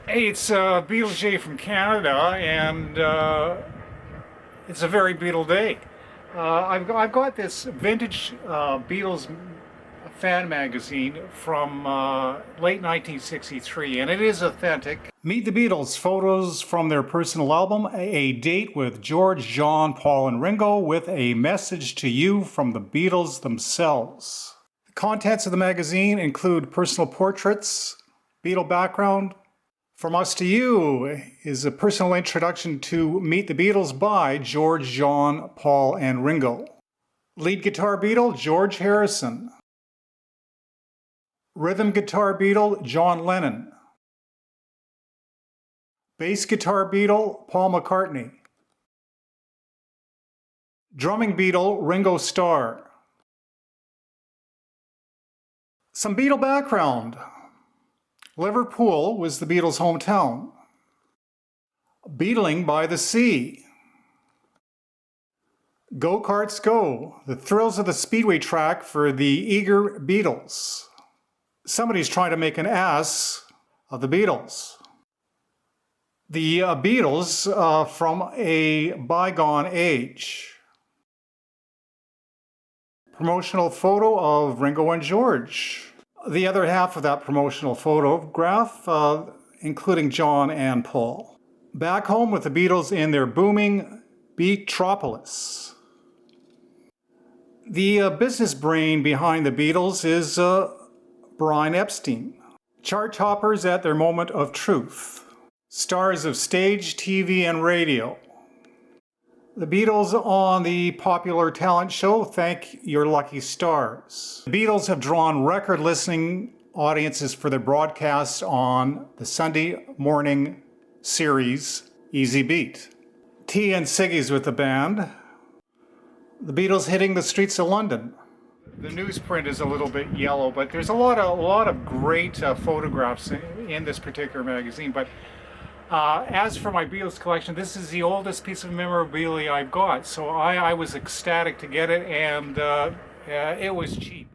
Hey, it's Beatles J from Canada, and it's a very Beatle day. I've got this vintage Beatles fan magazine from late 1963, and it is authentic. Meet the Beatles, photos from their personal album, a date with George, John, Paul, and Ringo, with a message to you from the Beatles themselves. The contents of the magazine include personal portraits, Beatle background. From Us to You is a personal introduction to Meet the Beatles by George, John, Paul, and Ringo. Lead guitar Beatle, George Harrison. Rhythm guitar Beatle, John Lennon. Bass guitar Beatle, Paul McCartney. Drumming Beatle, Ringo Starr. Some Beatle background. Liverpool was the Beatles' hometown. Beatling by the Sea. Go-Karts Go, the thrills of the speedway track for the eager Beatles. Somebody's trying to make an ass of the Beatles. The Beatles from a bygone age. Promotional photo of Ringo and George. The other half of that promotional photograph, including John and Paul. Back home with the Beatles in their booming Beatropolis. The business brain behind the Beatles is Brian Epstein. Chart toppers at their moment of truth. Stars of stage, TV, and radio. The Beatles on the popular talent show Thank Your Lucky Stars. The Beatles have drawn record listening audiences for their broadcasts on the Sunday morning series Easy Beat. Tea and Ciggies with the band. The Beatles hitting the streets of London. The newsprint is a little bit yellow, but there's a lot of great photographs in this particular magazine. But as for my Beatles collection, this is the oldest piece of memorabilia I've got. So I was ecstatic to get it, and it was cheap.